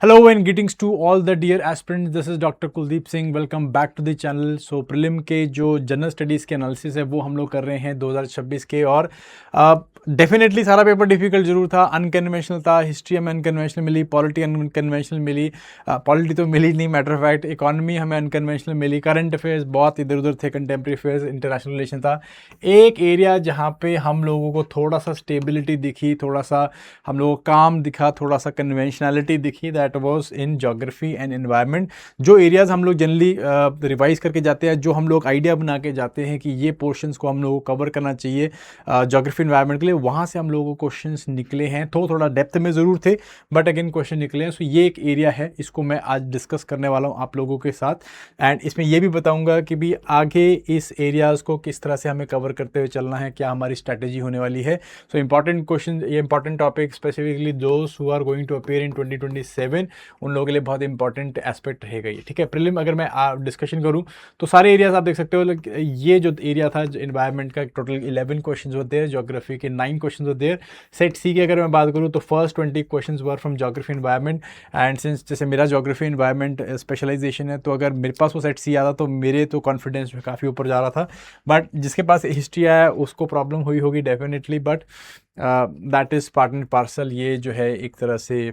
Hello and greetings to all the dear aspirants. This is Dr. Kuldeep Singh. Welcome back to the channel. So prelim के जो general studies के analysis है वो हम लोग कर रहे हैं 2026 के और डेफिनेटली सारा पेपर डिफिकल्ट जरूर था, अनकन्वेंशनल था, हिस्ट्री हमें अनकन्वेंशनल मिली, पॉलिटी अनकन्वेंशनल मिली, पॉलिटी तो मिली नहीं, मैटर ऑफ फैक्ट इकोनॉमी हमें अनकन्वेंशनल मिली, करंट अफेयर्स बहुत इधर उधर थे, कंटेम्प्रेरी अफेयर्स, इंटरनेशनल रिलेशन था। एक एरिया जहाँ पे हम लोगों को थोड़ा सा स्टेबिलिटी दिखी, थोड़ा सा हम लोगों को काम दिखा, थोड़ा सा कन्वेंशनैलिटी दिखी, that was in geography and environment. जो एरियाज हम लोग जनरली रिवाइज करके जाते हैं, जो हम लोग आइडिया बना के जाते हैं कि ये पोर्शंस को हम लोगों को कवर करना चाहिए ज्योग्राफी एनवायरनमेंट के लिए, वहाँ से हम लोगों को क्वेश्चंस निकले हैं। थोड़ा डेप्थ में ज़रूर थे बट अगेन क्वेश्चन निकले हैं। सो ये एक एरिया है, इसको मैं आज डिस्कस करने वाला हूँ आप लोगों के साथ एंड इसमें यह भी बताऊँगा कि भी आगे इस एरियाज़ को किस तरह से हमें कवर करते हुए चलना है, क्या हमारी स्ट्रैटेजी होने वाली है। सो इंपॉर्टेंट क्वेश्चन, ये important topic specifically those who are going to appear in 2027 उन लोगों के लिए बहुत इंपॉर्टेंट एस्पेक्ट रहेगा ये, ठीक है। प्रीलिम अगर मैं डिस्कशन करूँ तो सारे एरियाज आप देख सकते हो। ये जो एरिया था एनवायरनमेंट का, टोटल 11 क्वेश्चन होते हैं, ज्योग्राफी के 9 क्वेश्चन होते हैं। सेट सी की अगर मैं बात करूँ तो first 20 question were from geography environment and since जैसे मेरा ज्योग्राफी एनवायरनमेंट स्पेशलाइजेशन है, तो अगर मेरे पास वो सेट सी आता तो मेरे तो कॉन्फिडेंस में काफ़ी ऊपर जा रहा था। बट जिसके पास हिस्ट्री आया उसको प्रॉब्लम हुई होगी definitely, but that is part and parcel. ये जो है एक तरह से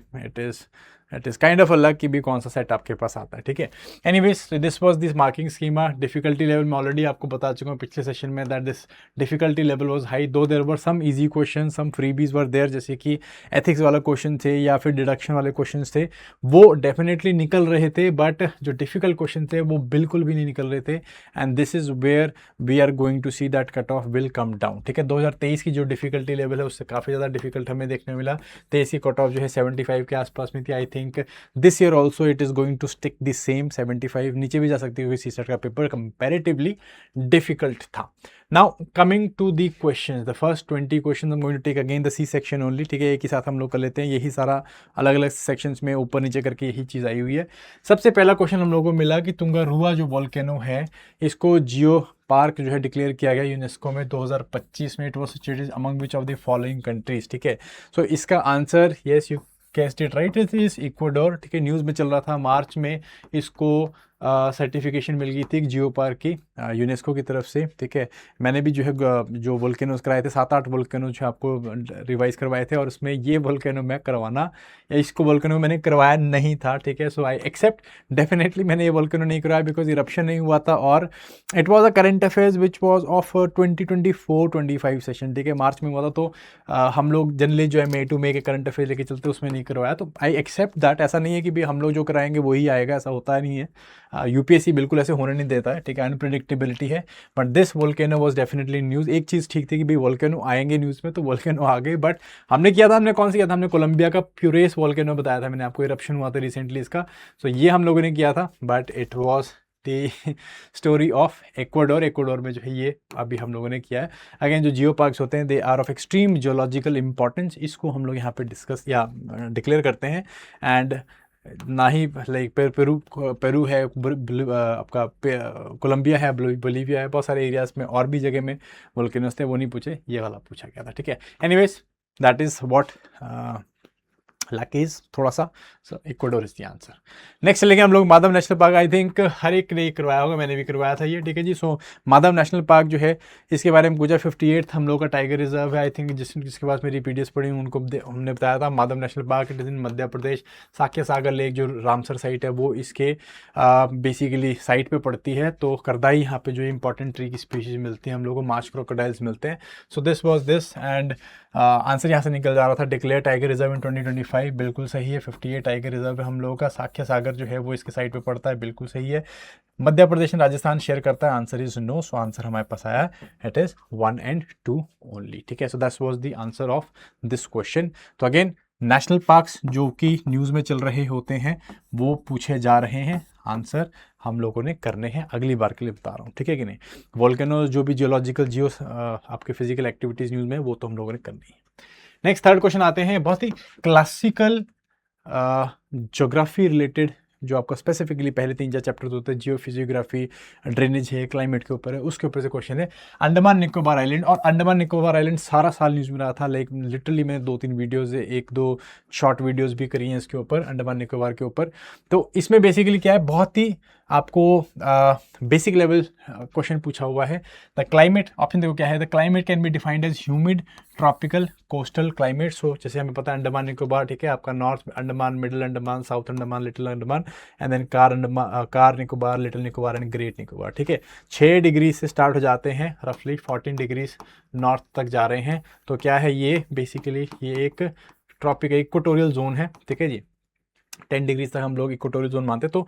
it is kind of a luck कि भी कौन सा सेट आपके पास आता है, ठीक है। Anyways this was this marking schema. Difficulty level में ऑलरेडी आपको बता चुका हूँ पिछले सेशन में that this difficulty level was high, though there were some easy question, some freebies were there, जैसे कि एथिक्स वाला क्वेश्चन थे या फिर डिडक्शन वाले क्वेश्चन थे, वो डेफिनेटली निकल रहे थे, बट जो डिफिकल्ट क्वेश्चन थे वो बिल्कुल भी नहीं निकल रहे थे and this is where we are going to see that cut off will come down, ठीक है। 2023 की जो डिफिकल्टी लेवल है उससे काफ़ी ज़्यादा डिफिकल्ट हमें देखने मिला। 23 की कट ऑफ जो है 75 के आसपास में थी। I think this year also it is going to stick the same 75, नीचे भी जा सकती है, सी सेट का पेपर कंपैरेटिवली डिफिकल्ट था। Now coming to the question, the first 20 question I am going to take again the C section only, ठीक है। एक ही साथ हम लोग कर लेते हैं, यही सारा अलग अलग सेक्शंस में ऊपर नीचे करके यही चीज़ आई हुई है। सबसे पहला क्वेश्चन हम लोगों को मिला कि तुंगारुआ जो वोल्केनो है इसको जियो पार्क जो है डिक्लेयर किया गया यूनेस्को में 2025 में। It was situated among which of the following countries, ठीक है। सो इसका answer yes you guessed it right, it is Ecuador, ठीक है। न्यूज़ में चल रहा था मार्च में इसको सर्टिफिकेशन मिल गई थी जियो पार्क की यूनेस्को की तरफ से, ठीक है। मैंने भी जो है जो वोल्केनोज कराए थे 7-8 वोल्केनो जो आपको रिवाइज करवाए थे और उसमें ये वोल्केनो मैं करवाना या इसको वोल्केनो मैंने करवाया नहीं था, ठीक है। सो आई एक्सेप्ट डेफिनेटली मैंने ये वोल्केनो नहीं करवाया बिकॉज इरप्शन नहीं हुआ था और it was a current affairs which was of 2024-25 session, ठीक है। मार्च में हुआ था, तो हम लोग जनरली जो है मे टू मे के करंट अफेयर लेके चलते उसमें नहीं करवाया, तो आई एक्सेप्ट दैट। ऐसा नहीं है कि भी हम लोग जो कराएंगे वही आएगा, ऐसा होता नहीं है। यूपीएससी बिल्कुल ऐसे होने नहीं देता है, ठीक है। अनप्रिडिक्टेबिलिटी है, but this volcano was definitely news. एक चीज़ ठीक थी कि भाई वोल्केनो आएंगे न्यूज़ में, तो वोल्केनो आ गए, बट हमने किया था, हमने कौन सा किया था, हमने कोलंबिया का प्यूरेस वोल्केनो बताया था मैंने आपको, इरप्शन हुआ था रिसेंटली इसका। सो ये हम लोगों ने किया था, but it was the story of Ecuador में जो है ये अभी हम लोगों ने किया है। अगेन जो जियो पार्क्स होते हैं they are of extreme geological importance, इसको हम लोग यहाँ पे डिस्कस या डिक्लेयर करते हैं। एंड ना ही लाइक पेरू है, आपका कोलंबिया है, बोलीविया है, बहुत सारे एरियाज में और भी जगह में वोल्केनोस थे, वो नहीं पूछे, ये वाला पूछा गया था, ठीक है। Anyways that is what luck is थोड़ा सा, so Ecuador is the answer. Next चलेंगे हम लोग Madhav national park. I think हर एक ने करवाया होगा, मैंने भी करवाया था ये, ठीक है जी। सो माधव नेशनल पार्क जो है इसके बारे में पूछा, 58 हम लोग का टाइगर रिजर्व है। आई थिंक जिसके पास मेरी पीडीएस पढ़ी उनको हमने बताया था Madhav national park it is in Madhya Pradesh. Shakya Sagar lake जो रामसर साइट है वो इसके बेसिकली साइट पे पड़ती है। तो करदाई यहाँ पे जो इंपॉर्टेंट ट्री की स्पीशीज मिलती है हम लोग को, मार्च क्रोकोडाइल्स मिलते हैं। सो this was this and answer यहाँ से निकल जा रहा था, डिक्लेयर टाइगर रिजर्व इन 2025, बिल्कुल सही है। 58 टाइगर रिजर्व है हम लोगों का। साक्य सागर जो है वो इसके साइड पे पड़ता है, बिल्कुल सही है। मध्य प्रदेश एंड राजस्थान शेयर करता है, answer is no. So answer हमारे पास आया इट इज 1 and 2 ओनली, ठीक है। So that was the answer of this question. तो अगेन नेशनल पार्क्स जो कि न्यूज़ में चल रहे होते हैं वो पूछे जा रहे हैं, आंसर हम लोगों ने करने हैं, अगली बार के लिए बता रहा हूँ, ठीक है कि नहीं। वोल्केनो जो भी जियोलॉजिकल आपके फिजिकल एक्टिविटीज़ न्यूज़ में वो तो हम लोगों ने करनी है। नेक्स्ट थर्ड क्वेश्चन आते हैं, बहुत ही क्लासिकल ज्योग्राफी रिलेटेड जो आपका स्पेसिफिकली पहले 3-4 चैप्टर होते हैं, जियो फिजियोग्राफी, ड्रेनेज है, क्लाइमेट के ऊपर है, उसके ऊपर से क्वेश्चन है। अंडमान निकोबार आइलैंड, और अंडमान निकोबार आइलैंड सारा साल न्यूज़ में रहा था, लाइक लिटरली मैंने 2-3 वीडियोज़, 1-2 शॉर्ट वीडियोज़ भी करी हैं इसके ऊपर, अंडमान निकोबार के ऊपर। तो इसमें बेसिकली क्या है, बहुत ही आपको बेसिक लेवल क्वेश्चन पूछा हुआ है। द क्लाइमेट ऑप्शन देखो क्या है, the climate can be defined as humid, tropical, coastal climate. So जैसे हमें पता है अंडमान निकोबार, ठीक है, आपका north Andaman, middle Andaman, south Andaman, little Andaman, and then Car Nicobar, little Nicobar and great Nicobar, ठीक है। 6 डिग्री से स्टार्ट हो जाते हैं, रफली 14 डिग्रीज नॉर्थ तक जा रहे हैं। तो क्या है ये, बेसिकली ये एक ट्रॉपिकल इक्वेटोरियल जोन है, ठीक है जी। 10 डिग्री तक हम लोग इक्वेटोरियल जोन मानते हैं, तो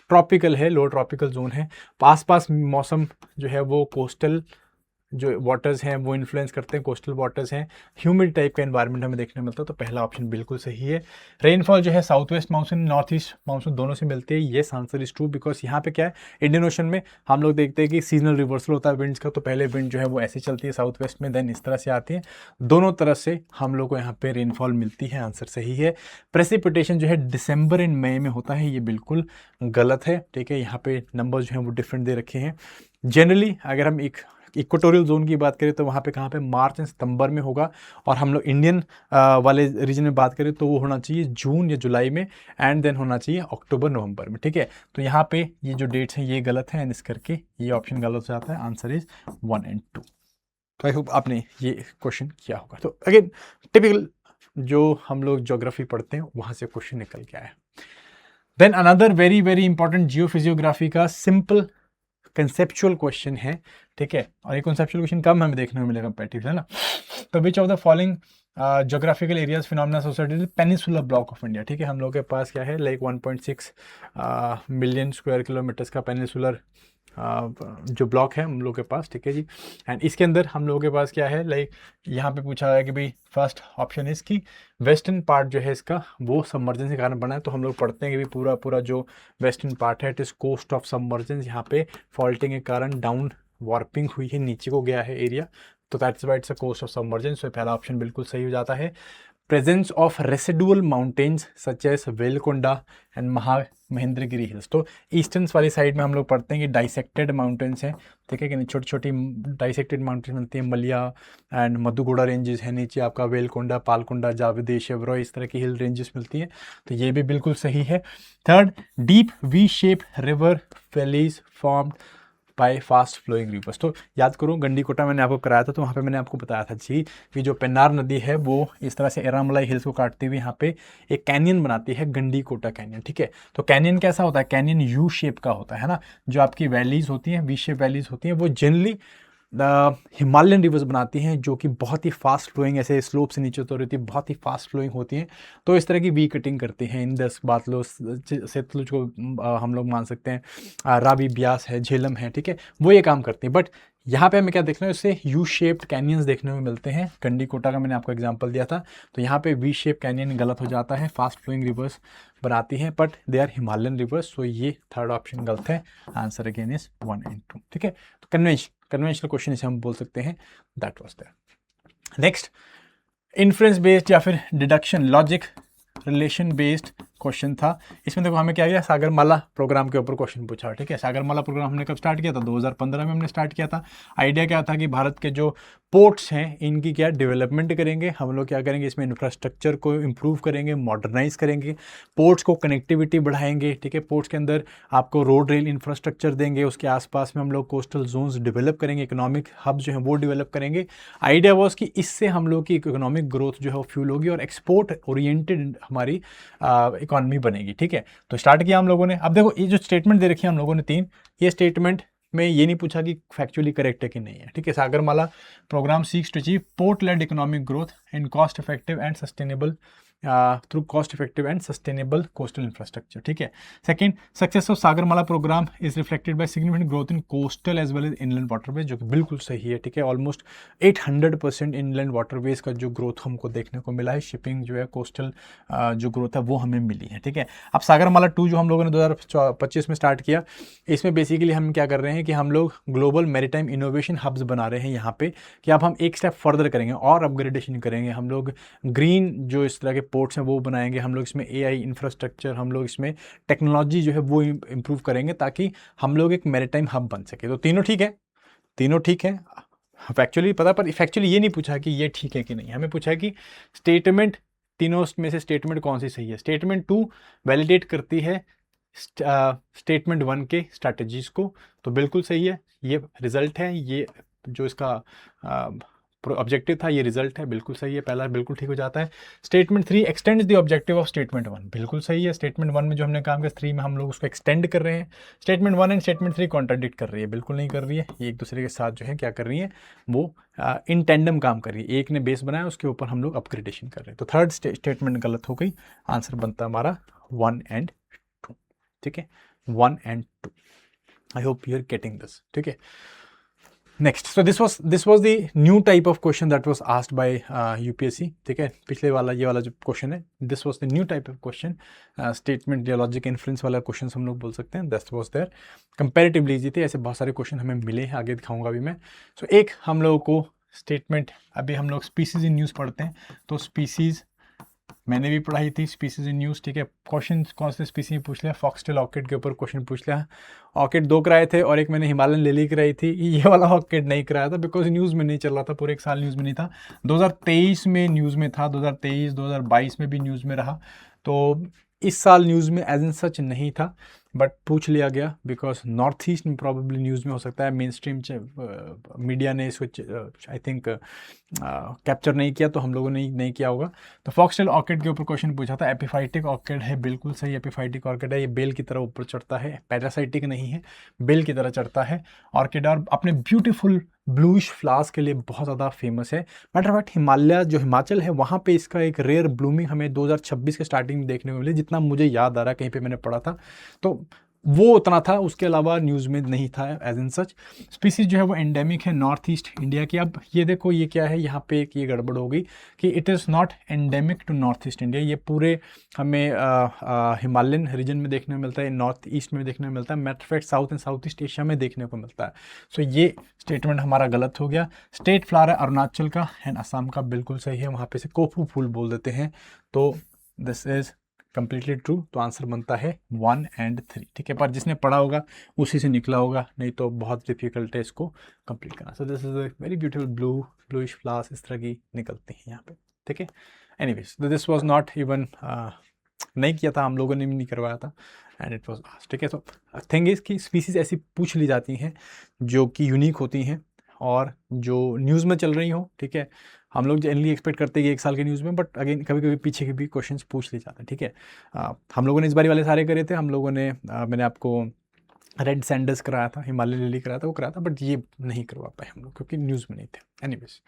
ट्रॉपिकल है, लो ट्रॉपिकल जोन है। पास मौसम जो है वो कोस्टल जो वाटर्स हैं वो इन्फ्लुएंस करते हैं, कोस्टल वाटर्स हैं। ह्यूमिड टाइप का एनवायरनमेंट हमें देखने मिलता है, तो पहला ऑप्शन बिल्कुल सही है। रेनफॉल जो है south west monsoon, north east monsoon दोनों से मिलती है, ये आंसर इज ट्रू, बिकॉज यहाँ पे क्या है, इंडियन ओशन में हम लोग देखते हैं कि सीजनल रिवर्सल होता है विंड्स का। तो पहले विंड जो है वो ऐसे चलती है साउथ वेस्ट में, देन इस तरह से आती है, दोनों तरफ से हम लोग को यहाँ पे रेनफॉल मिलती है, आंसर सही है। प्रेसिपिटेशन जो है दिसंबर एंड मई में होता है, ये बिल्कुल गलत है, ठीक है। यहाँ पे नंबर जो है वो डिफरेंट दे रखे हैं। जनरली अगर हम एक इक्वेटोरियल जोन की बात करें तो वहाँ पे कहाँ पे, मार्च एंड सितंबर में होगा, और हम लोग इंडियन वाले रीजन में बात करें तो वो होना चाहिए जून या जुलाई में, एंड देन होना चाहिए अक्टूबर नवंबर में, ठीक है। तो यहाँ पे ये जो डेट्स हैं ये गलत हैं, एंड इस करके ये ऑप्शन गलत हो जाता है, आंसर इज 1 and 2। तो आई होप आपने ये क्वेश्चन किया होगा। तो अगेन टिपिकल जो हम लोग ज्योग्राफी पढ़ते हैं वहाँ से क्वेश्चन निकल के आया। Then another very very important geophysiography का सिंपल कंसेप्चुअल क्वेश्चन है, ठीक है। और ये कंसेप्चुअल क्वेश्चन कम हमें देखने को मिलेगा कंपैरेटिव, है ना। तो विच of the following geographical areas phenomena society peninsular block of India, ठीक है। हम लोग के पास क्या है, लाइक 1.6 मिलियन स्क्वायर किलोमीटर्स का पेनिनसुलर जो ब्लॉक है हम लोग के पास, ठीक है जी। एंड इसके अंदर हम लोगों के पास क्या है, लाइक यहाँ पे पूछा है कि भाई फर्स्ट ऑप्शन इज कि वेस्टर्न पार्ट जो है इसका वो सबमर्जेंस के कारण बना है। तो हम लोग पढ़ते हैं कि भाई पूरा जो वेस्टर्न पार्ट है it is coast of submergence, यहाँ पे फॉल्टिंग के कारण डाउन वार्पिंग हुई है, नीचे को गया है एरिया, तो that's why it's a coast of submergence. तो पहला ऑप्शन बिल्कुल सही हो जाता है। Presence of residual mountains such as Velikonda and Mahendragiri hills. तो ईस्टर्न वाली साइड में हम लोग पढ़ते हैं कि डाइसेक्टेड माउंटेन्स हैं, ठीक है, कि छोटी छोटी डाइसेक्टेड माउंटेन्स मिलती हैं, मलिया एंड मधुगोड़ा रेंजेस है, नीचे आपका वेलकोंडा, पालकोंडा, जावेदी, शेवरॉय, इस तरह की हिल रेंजेस मिलती हैं, तो ये भी बिल्कुल सही है। Third, deep V shape river valleys formed by fast flowing rivers. तो याद करो गंडीकोटा मैंने आपको कराया था, तो वहाँ पे मैंने आपको बताया था जी कि जो पेन्नार नदी है वो इस तरह से एरामलाई हिल्स को काटते हुए यहाँ पे एक कैनियन बनाती है, गंडीकोटा कैनियन, ठीक है। तो कैनियन कैसा होता है, कैनियन यू शेप का होता है ना। जो आपकी वैलीज होती हैं, वी शेप वैलीज होती हैं, वो जनरली हिमालयन रिवर्स बनाती हैं, जो कि बहुत ही फास्ट फ्लोइंग, ऐसे स्लोप से नीचे उतर रही है, बहुत ही फास्ट फ्लोइंग होती हैं। तो इस तरह की वी कटिंग करती हैं। इंदस, बातलो, सतलुज को हम लोग मान सकते हैं, रावी, ब्यास है, झेलम है, ठीक है, वो ये काम करती हैं। बट यहाँ पे हमें क्या देखना है, उससे यू शेप्ड कैनियंस देखने में मिलते हैं। गंडीकोटा का मैंने आपको एग्जांपल दिया था, तो यहाँ पे वी शेप कैनियन गलत हो जाता है, फास्ट फ्लोइंग रिवर्स बनाती हैं, but they are Himalayan rivers. So ये थर्ड ऑप्शन गलत है, आंसर अगेन इज 1 and 2, ठीक है। तो कन्वेंशनल क्वेश्चन इसे हम बोल सकते हैं, that was there. Next, inference based या फिर deduction logic relation based question था। इसमें देखो हमें क्या किया, सागरमाला प्रोग्राम के ऊपर क्वेश्चन पूछा, ठीक है। सागरमाला प्रोग्राम हमने कब स्टार्ट किया था, 2015 में हमने स्टार्ट किया था। आइडिया क्या था कि भारत के जो पोर्ट्स हैं इनकी क्या डेवलपमेंट करेंगे हम लोग, क्या करेंगे इसमें इंफ्रास्ट्रक्चर को इम्प्रूव करेंगे, मॉडर्नाइज करेंगे, पोर्ट्स को कनेक्टिविटी बढ़ाएंगे, ठीक है। पोर्ट्स के अंदर आपको रोड रेल इंफ्रास्ट्रक्चर देंगे, उसके आसपास में हम लोग कोस्टल जोन्स डेवलप करेंगे, इकोनॉमिक हब जो है वो डेवलप करेंगे। आइडिया वॉज कि इससे हम लोग की इकोनॉमिक ग्रोथ जो है वो फ्यूल होगी और एक्सपोर्ट ओरिएंटेड हमारी इकॉनमी बनेगी, ठीक है। तो स्टार्ट किया हम लोगों ने। अब देखो ये जो स्टेटमेंट दे रखी है हम लोगों ने 3, ये स्टेटमेंट में ये नहीं पूछा कि फैक्चुअली करेक्ट है कि नहीं है, ठीक है। Sagarmala programme seeks to achieve port led economic growth in cost effective and sustainable through cost effective and sustainable coastal infrastructure, ठीक है। Second, success of Sagarmala programme is reflected by significant growth in coastal as well as inland waterways, जो कि बिल्कुल सही है, ठीक है। Almost 800% inland waterways का जो ग्रोथ हमको देखने को मिला है, शिपिंग जो है कोस्टल जो ग्रोथ है वो हमें मिली है, ठीक है। अब सागरमाला 2 जो हम लोगों ने 2025 में स्टार्ट किया, इसमें बेसिकली हम क्या कर रहे हैं कि हम लोग ग्लोबल मैरीटाइम इनोवेशन हब्स बना रहे हैं यहाँ पे, कि अब हम एक स्टेप फर्दर करेंगे और अपग्रेडेशन करेंगे। हम लोग ग्रीन जो इस तरह के पोर्ट्स हैं वो बनाएंगे, हम लोग इसमें AI इंफ्रास्ट्रक्चर, हम लोग इसमें टेक्नोलॉजी जो है वो इम्प्रूव करेंगे ताकि हम लोग एक मैरीटाइम हब बन सके। तो तीनों ठीक है, तीनों ठीक है फैक्चुअली पता, पर फैक्चुअली ये नहीं पूछा कि ये ठीक है कि नहीं, हमें पूछा है कि स्टेटमेंट तीनों में से स्टेटमेंट कौन सी सही है। स्टेटमेंट 2 वैलिडेट करती है स्टेटमेंट 1 के स्ट्रैटेजीज को, तो बिल्कुल सही है, ये रिजल्ट है, ये जो इसका ऑब्जेक्टिव था ये रिजल्ट है, बिल्कुल सही है, पहला बिल्कुल ठीक हो जाता है। Statement 3 x tends the objective of statement 1, बिल्कुल सही है, स्टेटमेंट 1 में जो हमने काम किया 3 में हम लोग उसको एक्सटेंड कर रहे हैं। स्टेटमेंट 1 एंड स्टेटमेंट 3 कॉन्ट्राडिक्ट कर रही है, बिल्कुल नहीं कर रही है, ये एक दूसरे के साथ जो है क्या कर रही है, वो इन टेंडम काम कर रही है, एक ने बेस बनाया उसके ऊपर हम लोग अपग्रेडेशन कर रहे हैं। तो थर्ड स्टेटमेंट गलत हो गई, आंसर बनता है हमारा 1 एंड 2, ठीक है, 1 and 2। I hope you are getting this, ठीक है। Next, so this was the new type of question that was asked by UPSC, ठीक है। पिछले वाला ये वाला जो क्वेश्चन है, this was the new type of question, statement या लॉजिक इन्फ्लुएंस वाला क्वेश्चन हम लोग बोल सकते हैं, that was there, comparatively easy थे, ऐसे बहुत सारे क्वेश्चन हमें मिले हैं, आगे दिखाऊंगा अभी मैं। सो एक हम लोगों को स्टेटमेंट, अभी हम लोग स्पीसीज इन न्यूज़ पढ़ते हैं, तो स्पीसीज मैंने भी पढ़ाई थी, स्पीसीज इन न्यूज़, ठीक है। क्वेश्चन कौन से स्पीसीज पूछ लिया, फॉक्सटेल ऑर्किड के ऊपर क्वेश्चन पूछ लिया, ऑर्किड 2 कराए थे और एक मैंने हिमालयन लिली कराई थी, ये वाला ऑर्किड नहीं कराया था बिकॉज न्यूज़ में नहीं चल रहा था, पूरे एक साल न्यूज़ में नहीं था। 2023 में न्यूज़ में था, 2023 2022 में भी न्यूज़ में रहा, तो इस साल न्यूज़ में एज इन सच नहीं था, बट पूछ लिया गया बिकॉज नॉर्थ ईस्ट में प्रॉबेबली न्यूज़ में हो सकता है, मेन स्ट्रीम मीडिया ने इसको आई थिंक कैप्चर नहीं किया, तो हम लोगों ने नहीं किया होगा। तो फॉक्सटेल ऑर्किड के ऊपर क्वेश्चन पूछा था, एपिफाइटिक ऑर्किड है, बिल्कुल सही, एपिफाइटिक ऑर्किड है, ये बेल की तरह ऊपर चढ़ता है, पैरासाइटिक नहीं है, बेल की तरह चढ़ता है ऑर्किड, और अपने ब्यूटीफुल ब्लूइश फ्लावर्स के लिए बहुत ज़्यादा फेमस है। मैटर ऑफ फैक्ट हिमालय जो हिमाचल है वहाँ पे इसका एक रेयर ब्लूमिंग हमें 2026 के स्टार्टिंग में देखने को मिली, जितना मुझे याद आ रहा है, कहीं पे मैंने पढ़ा था, तो वो उतना था, उसके अलावा न्यूज़ में नहीं था एज इन सच। स्पीसीज जो है वो एंडेमिक है नॉर्थ ईस्ट इंडिया की। अब ये देखो ये क्या है, यहाँ पे एक ये गड़बड़ हो गई कि it is not endemic to north east India, ये पूरे हमें हिमालयन रीजन में देखने को मिलता है, नॉर्थ ईस्ट में देखने को मिलता है, matter of fact south and south east Asia में देखने को मिलता है। सो ये स्टेटमेंट हमारा गलत हो गया। स्टेट फ्लावर है अरुणाचल का एंड असम का, बिल्कुल सही है, वहाँ पे से कोफू फूल बोल देते हैं, तो दिस इज कंप्लीटली ट्रू, तो आंसर बनता है 1 एंड 3, ठीक है। पर जिसने पढ़ा होगा उसी से निकला होगा, नहीं तो बहुत डिफिकल्ट है इसको कंप्लीट करना। सो this is a very beautiful bluish flowers इस तरह की निकलती हैं यहाँ पे, ठीक है। Anyways this was not even नहीं किया था हम लोगों ने, भी नहीं करवाया था, एंड इट वाज आस्क्ड, ठीक है। सो थिंग इज कि स्पीसीज ऐसी पूछ ली जाती हैं जो कि यूनिक होती हैं और जो न्यूज़ में चल रही हो, ठीक है। हम लोग जनरली एक्सपेक्ट करते हैं कि एक साल के न्यूज़ में, बट अगेन कभी कभी पीछे के भी क्वेश्चंस पूछ लिए जाते हैं, ठीक है। हम लोगों ने इस बारी वाले सारे करे थे, हम लोगों ने मैंने आपको रेड सैंडर्स कराया था, हिमालय लिली कराया था, वो कराया था, बट ये नहीं करवा पाए हम लोग क्योंकि न्यूज़ में नहीं थे। एनीवेज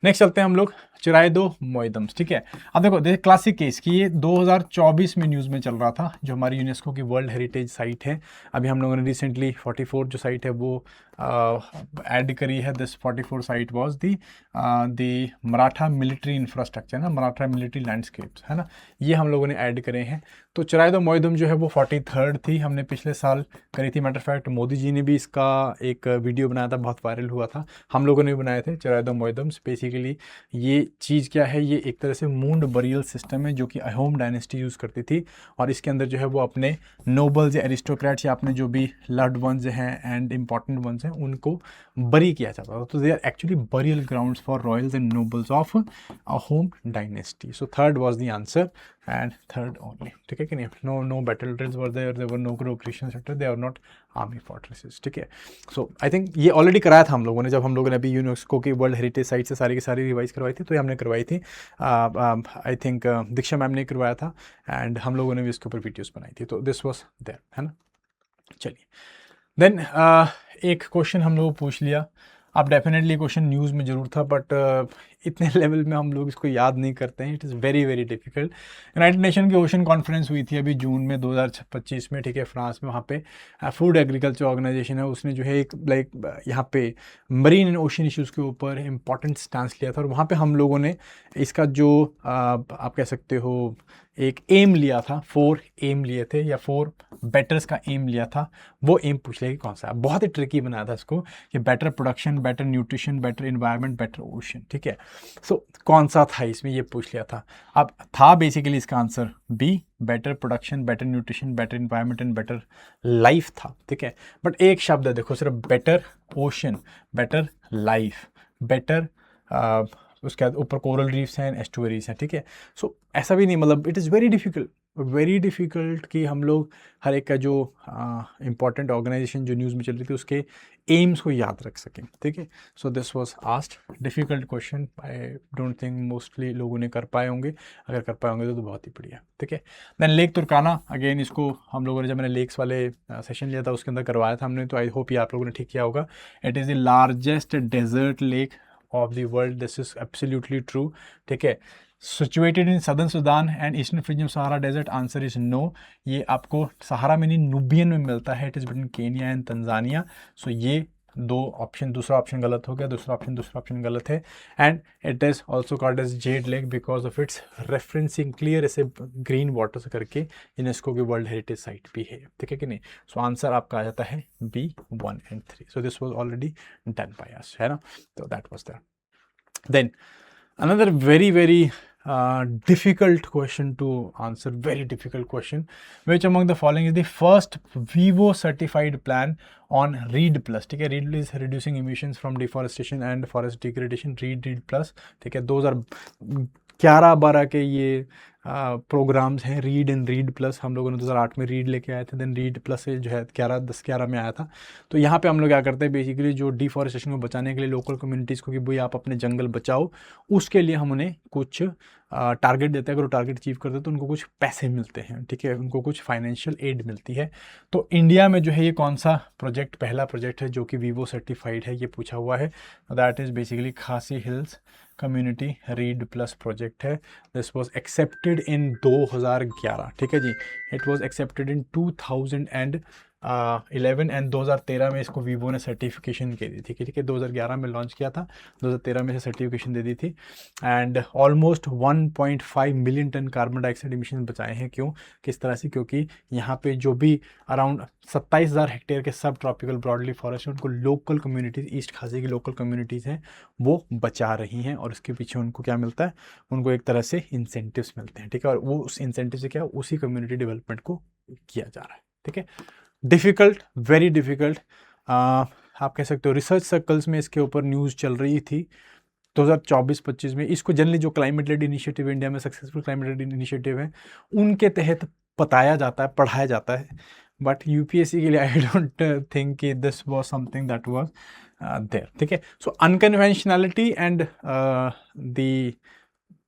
नेक्स्ट चलते हैं हम लोग, चिराए दो मोइदम्स, ठीक है। अब देखो क्लासिक केस कि ये 2024 में न्यूज़ में चल रहा था, जो हमारी यूनेस्को की वर्ल्ड हेरिटेज साइट है। अभी हम लोगों ने रिसेंटली 44 जो साइट है वो ऐड करी है। This 44 site was the Maratha military infrastructure ना, मराठा मिलिट्री लैंडस्केप्स है ना, ये हम लोगों ने ऐड करे हैं। तो चिराए दो मोइदम जो है वो 43rd थी, हमने पिछले साल करी थी। Matter of fact Modi ji ने भी इसका एक वीडियो बनाया था, बहुत वायरल हुआ था, हम लोगों ने भी बनाए थे चिराए दो मोइदम्स। बेसिकली ये चीज़ क्या है, ये एक तरह से मूंड बरियल सिस्टम है जो कि अहोम डायनेस्टी यूज़ करती थी, और इसके अंदर जो है वो अपने नोबल्स या एरिस्टोक्रेट्स या अपने जो भी लव्ड वंस हैं एंड इंपॉर्टेंट वंस हैं उनको बरी किया जाता था। तो they are actually burial grounds for royals and nobles of Ahom dynasty. So third was the answer and third only, ठीक है कि नहीं। No battle drills were there were no operation sector, they are not army fortresses, ठीक है। सो I think ये already कराया था हम लोगों ने, जब हम लोगों ने अभी यूनेस्को की वर्ल्ड हेरिटेज साइट से सारी की सारी रिवाइज करवाई थी, तो ये हमने करवाई थी। आई थिंक दीक्षा मैम ने करवाया था एंड हम लोगों ने भी इसके ऊपर वीडियोस बनाई थी, तो दिस वाज देयर, है ना। चलिए देन एक क्वेश्चन हम लोग पूछ लिया। अब डेफिनेटली क्वेश्चन न्यूज़ में ज़रूर था, बट इतने लेवल में हम लोग इसको याद नहीं करते हैं, it is very very difficult. United nation की ओशन कॉन्फ्रेंस हुई थी अभी जून में 2025 में, ठीक है, फ्रांस में। वहाँ पे फूड एग्रीकल्चर ऑर्गेनाइजेशन है, उसने जो है एक लाइक यहाँ पे मरीन एंड ओशन इश्यूज़ के ऊपर इम्पॉर्टेंट स्टांस लिया था, और वहाँ पे हम लोगों ने इसका जो आप कह सकते हो एक एम लिया था, 4 एम लिए थे या 4 बेटर्स का एम लिया था, वो एम पूछ लिया कि कौन सा। बहुत ही ट्रिकी बनाया था इसको कि better production, better nutrition, better environment, better ocean, ठीक है। सो कौन सा था इसमें, ये पूछ लिया था। अब था बेसिकली इसका answer B, better production, better nutrition, better environment and better life था, ठीक है। बट एक शब्द है देखो, सिर्फ better ocean, better life, better उसके बाद ऊपर कोरल रीफ्स हैं, एस्टुअरीज हैं, ठीक है। सो ऐसा भी नहीं, मतलब इट इज़ वेरी डिफ़िकल्ट कि हम लोग हर एक का जो इम्पॉर्टेंट ऑर्गेनाइजेशन जो न्यूज़ में चल रही थी उसके एम्स को याद रख सकें, ठीक है। सो this was asked difficult question, I don't think mostly लोगों ने कर पाए होंगे, अगर कर पाए होंगे तो बहुत ही बढ़िया, ठीक है। देन लेक तुर्काना, अगेन इसको हम लोगों ने, जब मैंने लेक्स वाले सेशन लिया था उसके अंदर करवाया था हमने, तो आई होप ये आप लोगों ने ठीक किया होगा। It is the largest desert lake of the world, this is absolutely true, ठीक है। Situated in southern Sudan and eastern fringe of Sahara desert, answer is no. ये आपको सहारा में नहीं, नुबियन में मिलता है, it is between Kenya and Tanzania. So ये दो ऑप्शन, दूसरा ऑप्शन गलत हो गया, दूसरा ऑप्शन गलत है। And it is also called as jade lake because of its referencing clear ऐसे ग्रीन वाटर से करके यूनेस्को की वर्ल्ड हेरिटेज साइट भी है, ठीक है कि नहीं। सो आंसर आपका आ जाता है B 1 and 3। So this was already done by us, है ना। तो that was that. Then another very difficult question to answer, very difficult question. Which among the following is the first Vivo certified plan on REED plus, ठीक है। REED is reducing emissions from deforestation and forest degradation, REED plus, ठीक है। 2011-12 के ये programmes हैं, read and read plus. हम लोगों ने 2008 में रीड लेके आए थे, देन रीड प्लस से जो है 11 में आया था। तो यहाँ पे हम लोग क्या करते हैं, बेसिकली जो डिफॉरेस्टेशन को बचाने के लिए लोकल कम्युनिटीज़ को कि भाई आप अपने जंगल बचाओ, उसके लिए हम उन्हें कुछ टारगेट देते हैं। अगर वो टारगेट अचीव करते हैं तो उनको कुछ पैसे मिलते हैं, ठीक है, उनको कुछ फाइनेंशियल एड मिलती है। तो इंडिया में जो है ये कौन सा प्रोजेक्ट, पहला प्रोजेक्ट है जो कि वीवो सर्टिफाइड है, ये पूछा हुआ है। That is basically Khasi hills community REDD plus project है। दिस वाज एक्सेप्टेड इन 2011, ठीक है जी। It was accepted in 2011 and 2013 में इसको वीवो ने सर्टिफिकेशन के दी थी, ठीक है। 2011 में लॉन्च किया था, 2013 में से सर्टिफिकेशन दे दी थी। And almost 1.5 million tonne carbon dioxide emission बचाए हैं। क्यों, किस तरह से, क्योंकि यहाँ पे जो भी अराउंड 27,000 हेक्टेयर के सब ट्रॉपिकल ब्रॉडली फॉरेस्ट हैं, उनको लोकल कम्युनिटीज़, ईस्ट खासी की लोकल कम्युनिटीज़ हैं, वो बचा रही हैं। और इसके पीछे उनको क्या मिलता है, उनको एक तरह से इंसेंटिव्स मिलते हैं, ठीक है। और वो उस इंसेंटिव से क्या, उसी कम्युनिटी डेवलपमेंट को किया जा रहा है, ठीक है। डिफ़िकल्ट, वेरी डिफ़िकल्ट, आप कह सकते हो रिसर्च सर्कल्स में इसके ऊपर न्यूज़ चल रही थी 2024-25 में। इसको जनरली जो क्लाइमेट लेड इनिशिएटिव, इंडिया में सक्सेसफुल क्लाइमेट लेड इनिशिएटिव है, उनके तहत बताया जाता है, पढ़ाया जाता है। बट यूपीएससी के लिए आई डोंट थिंक कि this was something that was there, ठीक है। So unconventionality and the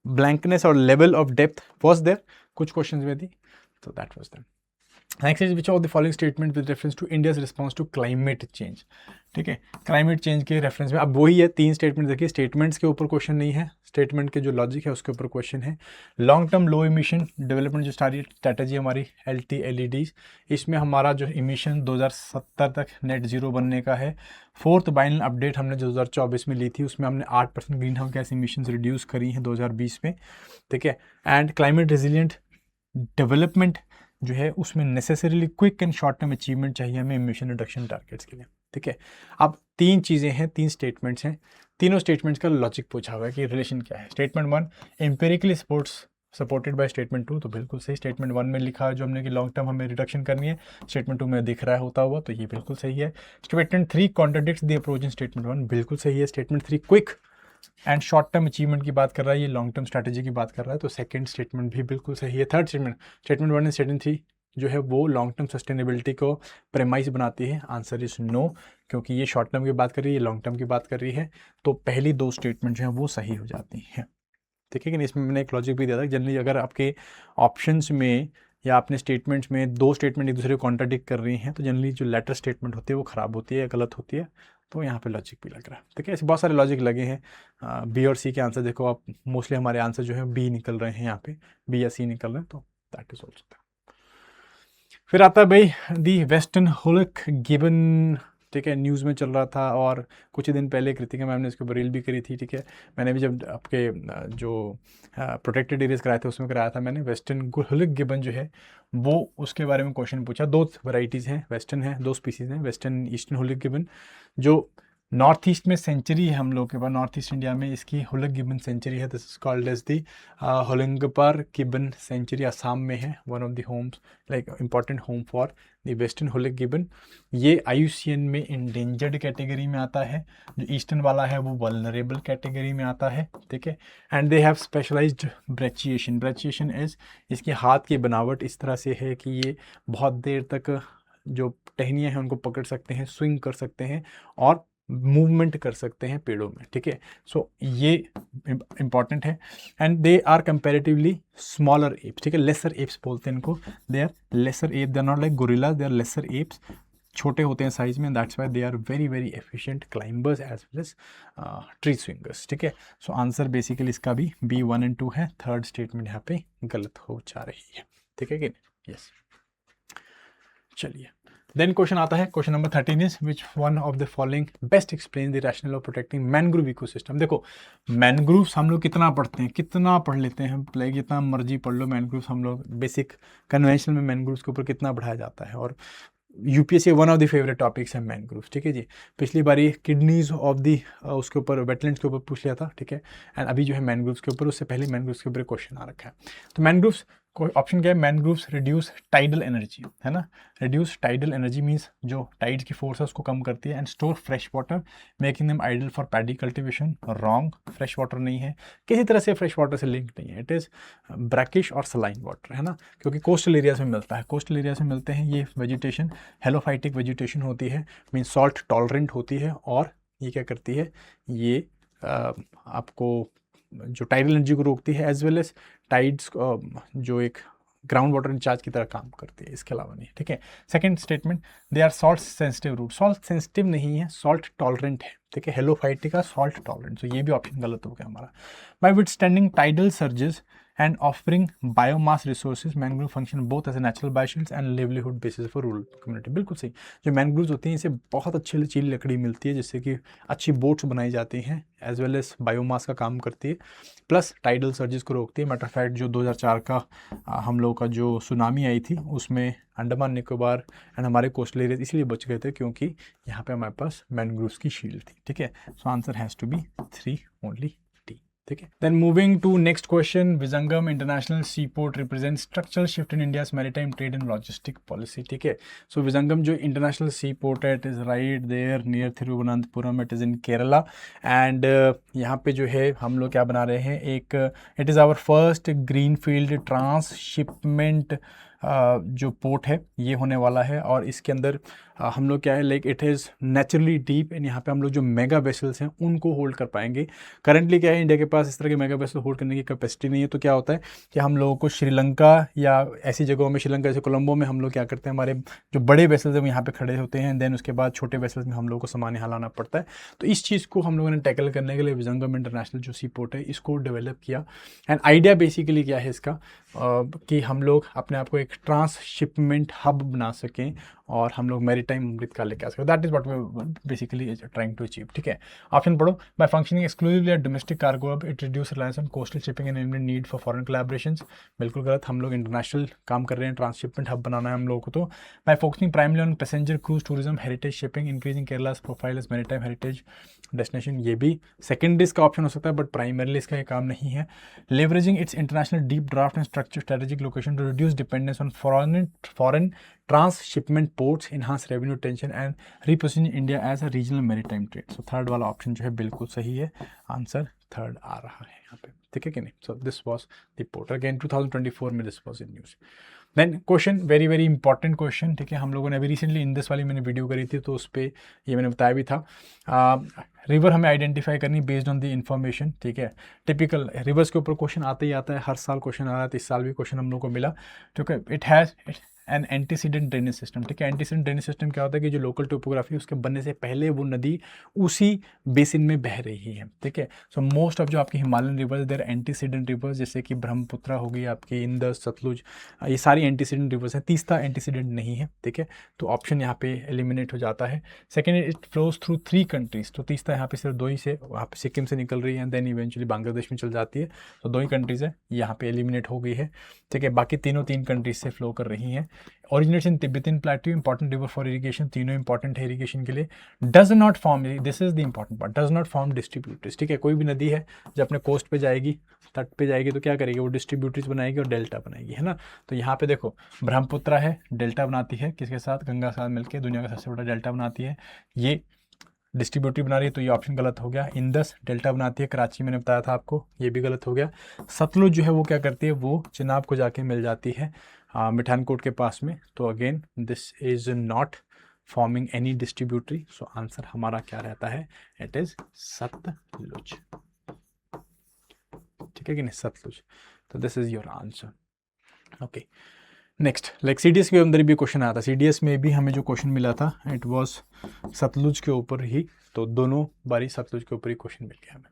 blankness और level of depth was there कुछ क्वेश्चंस में थी, तो that was there. Next is which of the following statement with reference to India's response to climate change, ठीक है। Climate change के reference में अब वही है, 3 स्टेटमेंट देखिए, स्टेटमेंट्स के ऊपर क्वेश्चन नहीं है, स्टेटमेंट के जो लॉजिक है उसके ऊपर क्वेश्चन है। लॉन्ग टर्म लो इमिशन डेवलपमेंट जो सारी स्ट्रैटेजी हमारी LTLEDs, इसमें हमारा जो इमिशन 2070 तक नेट जीरो बनने का है। 4th बाइनल अपडेट हमने 2024 में ली थी, उसमें हमने 8% green house gas emission reduce करी हैं 2020 में, ठीक है। एंड क्लाइमेट रेजिलियंट डेवलपमेंट जो है उसमें necessarily quick and short term achievement चाहिए हमें इमिशन रिडक्शन टारगेट्स के लिए, ठीक है। अब 3 चीज़ें हैं, 3 स्टेटमेंट्स हैं, तीनों स्टेटमेंट्स का लॉजिक पूछा हुआ है कि रिलेशन क्या है। Statement 1 empirically supported by statement 2, तो बिल्कुल सही। स्टेटमेंट 1 में लिखा है जो हमने कि लॉन्ग टर्म हमें रिडक्शन करनी है, स्टेटमेंट 2 में दिख रहा है होता हुआ, तो ये बिल्कुल सही है। Statement 3 contradicts the approach in statement 1, बिल्कुल सही है। Statement 3 quick and short term achievement की बात कर रहा है, ये लॉन्ग टर्म स्ट्रैटेजी की बात कर रहा है, तो सेकंड स्टेटमेंट भी बिल्कुल सही है। थर्ड स्टेटमेंट 1 एंड स्टेटमेंट 3 जो है वो लॉन्ग टर्म सस्टेनेबिलिटी को प्रेमाइस बनाती है, आंसर इज नो, क्योंकि ये शॉर्ट टर्म की बात कर रही है, लॉन्ग टर्म की बात कर रही है, तो पहली 2 स्टेटमेंट जो है वो सही हो जाती हैं, ठीक है कि नहीं। इसमें मैंने एक लॉजिक भी दिया था, जनरली अगर आपके ऑप्शंस में या अपने स्टेटमेंट्स में 2 स्टेटमेंट एक दूसरे को कॉन्ट्राडिक्ट कर रही हैं, तो जनरली जो लेटर स्टेटमेंट होती है वो ख़राब होती है या गलत होती है, तो यहाँ पे लॉजिक भी लग रहा है, ठीक है। ऐसे बहुत सारे लॉजिक लगे हैं। बी और सी के आंसर देखो आप, मोस्टली हमारे आंसर जो है बी निकल रहे हैं, यहाँ पे बी या सी निकल रहे हैं, तो दैट इज ऑल्सो। फिर आता है भाई दी वेस्टर्न हुलक गिबन ठीक है, न्यूज़ में चल रहा था, और कुछ ही दिन पहले कृतिका मैम ने इसके ऊपर रील भी करी थी, ठीक है। मैंने भी जब आपके जो प्रोटेक्टेड एरियाज कराए थे उसमें कराया था मैंने, वेस्टर्न हुलिक गिबन जो है वो उसके बारे में क्वेश्चन पूछा। 2 वैरायटीज़ हैं, वेस्टर्न है, 2 स्पीसीज़ हैं, वेस्टर्न ईस्टर्न हुलिक गिबन। जो नॉर्थ ईस्ट में सेंचुरी है हम लोग के पास, नॉर्थ ईस्ट इंडिया में इसकी हुलिक गिबन सेंचुरी है, this is called as the Hollongapar gibbon sanctuary, Assam में है, one of the homes like important home for the western hoolock gibbon. ये IUCN में इंडेंजर्ड कैटेगरी में आता है, जो ईस्टर्न वाला है वो वल्नरेबल कैटेगरी में आता है, ठीक है। And they have specialized brachiation, brachiation is इसके हाथ की बनावट इस तरह से है कि ये बहुत देर तक जो टहनियाँ हैं उनको पकड़ सकते हैं, स्विंग कर सकते हैं और मूवमेंट कर सकते हैं पेड़ों में, ठीक है। सो ये इंपॉर्टेंट है। And they are comparatively smaller apes, ठीक है, लेसर एप्स बोलते हैं इनको, they are lesser ape, they are not like gorillas, they are lesser apes, छोटे होते हैं साइज में, that's why they are very very efficient climbers as well as tree swingers, ठीक है। सो आंसर बेसिकली इसका भी B1 और 2 है, थर्ड स्टेटमेंट यहाँ पे गलत हो जा रही है, ठीक है कि नहीं, यस। चलिए देन क्वेश्चन आता है, question number 13 is which one of the following best explain the rational of protecting mangrove ecosystem. देखो मैनग्रोव्स हम लोग कितना पढ़ते हैं, कितना पढ़ लेते हैं, लाइक जितना मर्जी पढ़ लो मैनग्रोव्स, हम लोग बेसिक कन्वेंशनल में मैनग्रोव्स के ऊपर कितना पढ़ाया जाता है, और UPSC one of the favourite topics है मैनग्रोव्स, ठीक है जी। पिछली बारी किडनीज ऑफ दी उसके ऊपर वेटलैंड्स के ऊपर पूछ लिया था, ठीक है। एंड अभी जो है मैनग्रोव्स के ऊपर, उससे पहले मैनग्रोव्स के ऊपर क्वेश्चन आ रखा है। तो मैनग्रोव्स ऑप्शन क्या है, मैनग्रोव्स रिड्यूस टाइडल एनर्जी, है ना, रिड्यूस टाइडल एनर्जी मीन्स जो टाइड्स की फोर्स है उसको कम करती है, and store fresh water making them ideal for paddy cultivation. Wrong, fresh water नहीं है, किसी तरह से फ्रेश वाटर से लिंक नहीं है, इट इज़ ब्रैकिश और सलाइन वाटर, है ना, क्योंकि कोस्टल एरियाज में मिलता है, कोस्टल एरियाज में मिलते हैं। ये वेजिटेशन हेलोफाइटिक वेजिटेशन होती है, मीन सॉल्ट टॉलरेंट होती है, और ये क्या करती है, ये आपको जो टाइडल एनर्जी को रोकती है, एज वेल एज टाइड्स जो एक ग्राउंड वाटर रिचार्ज की तरह काम करती है, इसके अलावा नहीं, ठीक है। Second statement, they are salt sensitive root, salt sensitive नहीं है, सॉल्ट टॉलरेंट है, ठीक है, हेलोफाइटिका सॉल्ट टॉलरेंट, तो ये भी ऑप्शन गलत हो गया हमारा। By withstanding tidal surges and offering biomass resources, mangrove function both as a natural bioshields and livelihood basis for rural community। बिल्कुल सही, जो मैनग्रोव्स होती हैं इसे बहुत अच्छी लचीली लकड़ी मिलती है, जिससे कि अच्छी बोट्स बनाई जाती हैं, एज वेल एज बायोमास का काम करती है, प्लस टाइडल सर्जेस को रोकती है। मैटर फैक्ट जो 2004 का हम लोग का जो सुनामी आई थी उसमें अंडमान निकोबार एंड हमारे कोस्टल एरिया इसलिए बच गए थे क्योंकि यहाँ पे हमारे पास मैनग्रोव्स की शील्ड थी, ठीक है। So answer has to be 3 only, ठीक है। Then moving to next question, Vizhinjam international sea port represent structural shift in India's maritime trade and logistic policy, ठीक है। सो विजंगम जो इंटरनेशनल सी पोर्ट है, it is right there near Thiruvananthapuram, it is in Kerala, and यहाँ पे जो है हम लोग क्या बना रहे हैं, एक it is our first greenfield transshipment जो पोर्ट है ये होने वाला है, और इसके अंदर हम लोग क्या है, like it is naturally deep, and यहाँ पे हम लोग जो मेगा वेसल्स हैं उनको होल्ड कर पाएंगे। करंटली क्या है, इंडिया के पास इस तरह के मेगा वेसल होल्ड करने की कैपेसिटी नहीं है, तो क्या होता है कि हम लोगों को श्रीलंका या ऐसी जगहों में, श्रीलंका जैसे कोलंबो में हम लोग क्या करते हैं, हमारे जो बड़े वेसल्स हैं वो यहाँ पे खड़े होते हैं, देन उसके बाद छोटे वेसल्स में हम लोगों को सामान यहाँ लाना पड़ता है। तो इस चीज़ को हम लोगों ने टैकल करने के लिए विजंगम इंटरनेशनल जो सी पोर्ट है इसको डेवलप किया। एंड आइडिया बेसिकली क्या है इसका, कि हम लोग अपने आप को एक ट्रांसशिपमेंट हब बना सकें और हम लोग मैरीटाइम अमृतकाल लेके आ सकें। That is what we basically trying to achieve, ठीक है। ऑप्शन पढ़ो, by functioning exclusively at domestic cargo hub it reduce reliance on coastal shipping and इनमें नीड फॉर फॉरेन कोलैबोरेशंस। बिल्कुल गलत, हम लोग इंटरनेशनल काम कर रहे हैं, ट्रांसशिपमेंट हब बनाना है हम लोगों को। तो by focusing primarily on passenger cruise tourism heritage shipping increasing Kerala's profile as maritime heritage destination, ये भी सेकेंडरी इसका ऑप्शन हो सकता है, बट प्राइमरली इसका ये काम नहीं है। Leveraging its international deep draft and structure strategic location to reduce dependence on foreign transshipment ports, enhance revenue tension and reposition India as a regional maritime trade. So third वाला option जो है बिल्कुल सही है, आंसर थर्ड आ रहा है यहाँ पे, ठीक है कि नहीं। So this was the port again 2024 में this was in news. Then question very very important question, ठीक है। हम लोगों ने अभी रिसेंटली इंडस वाली मैंने वीडियो करी थी तो उस पर ये मैंने बताया भी था। रिवर हमें आइडेंटिफाई करनी बेस्ड ऑन द इन्फॉर्मेशन, ठीक है। टिपिकल रिवर्स के ऊपर क्वेश्चन आते ही आता है, हर साल क्वेश्चन आ रहा है, तो इस साल भी क्वेश्चन हम लोग को मिला, ठीक है। It has an antecedent drainage system, ठीक है। एंटीसीडेंट ड्रेनेज सिस्टम क्या होता है कि जो लोकल टोपोग्राफी उसके बनने से पहले वो नदी उसी बेसिन में बह रही है, ठीक है। सो मोस्ट ऑफ जो आपकी हिमालयन रिवर्स देर एंटीसीडेंट रिवर्स, जैसे कि ब्रह्मपुत्र हो गई आपकी, इंदस, सतलुज, ये सारी एंटीसीडेंट रिवर्स हैं। तीसरा एंटीसीडेंट नहीं है, ठीक है, तो ऑप्शन यहाँ पे एलिमिनेट हो जाता है। Second, it flows through 3 countries, तो तीसरा यहाँ पे सिर्फ 2 ही से, वहाँ पे सिक्किम से निकल रही है, देन इवेंचुअली बांग्लादेश में चल जाती है, तो 2 ही कंट्रीज है, यहाँ पे एलिमिनेट हो गई है, ठीक है। बाकी तीनों 3 कंट्रीज से फ्लो कर रही हैं। Originates in Tibetan plateau, important river for irrigation, तीनों इंपॉर्टेंट है इरिगेशन के लिए। Does not form, this is the important part, does not form distributaries, ठीक है। कोई भी नदी है जब अपने कोस्ट पे जाएगी, तट पे जाएगी, तो क्या करेगी, वो डिस्ट्रीब्यूटरीज बनाएगी और डेल्टा बनाएगी, है ना। तो यहाँ पे देखो ब्रह्मपुत्र है, डेल्टा बनाती है किसके साथ, गंगा के साथ मिलकर दुनिया का सबसे बड़ा डेल्टा बनाती है, ये डिस्ट्रीब्यूटरी बना रही है, तो ये ऑप्शन गलत हो गया। इंदस डेल्टा बनाती है, कराची मैंने बताया था आपको, ये भी गलत हो गया। सतलुज जो है वो क्या करती है, वो चिनाब को जाके मिल जाती है मिठानकोट के पास में, तो again this is not forming any distributary, so answer हमारा क्या रहता है, इट इज सतलुज, ठीक है कि नहीं, सतलुज। तो this is your answer. Okay, next, like CDS के अंदर भी क्वेश्चन आया था, CDS में भी हमें जो क्वेश्चन मिला था इट वाज सतलुज के ऊपर ही, तो दोनों बारी सतलुज के ऊपर ही क्वेश्चन मिल गया हमें।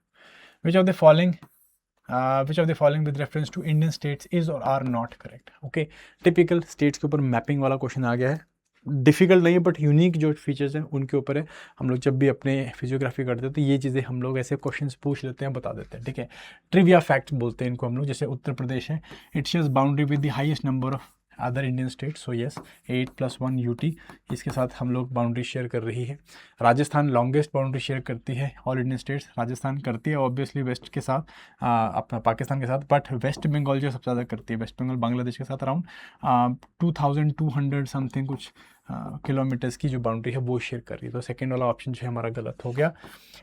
Which of the following with reference to Indian states is और are not correct. Okay, typical states के ऊपर मैपिंग वाला क्वेश्चन आ गया है, डिफिकल्ट नहीं है बट यूनिक जो फीचर्स हैं उनके ऊपर है। हम लोग जब भी अपने फिजियोग्राफी करते हैं तो ये चीज़ें हम लोग ऐसे क्वेश्चंस पूछ लेते हैं, बता देते हैं, ठीक है। ट्रिविया फैक्ट्स बोलते हैं इनको हम लोग, जैसे उत्तर प्रदेश है, it shares boundary with the highest number of other Indian state, so yes 8+1 UT, इसके साथ हम लोग बाउंड्री शेयर कर रही है। राजस्थान लॉन्गेस्ट बाउंड्री शेयर करती है ऑल इंडियन स्टेट्स, राजस्थान करती है ऑब्वियसली वेस्ट के साथ, अपना पाकिस्तान के साथ, बट वेस्ट बंगाल जो सबसे ज़्यादा करती है, वेस्ट बंगाल बांग्लादेश के साथ अराउंड 2200 समथिंग कुछ किलोमीटर्स की जो बाउंड्री है वो शेयर कर रही है, तो सेकेंड वाला ऑप्शन जो है हमारा गलत हो गया।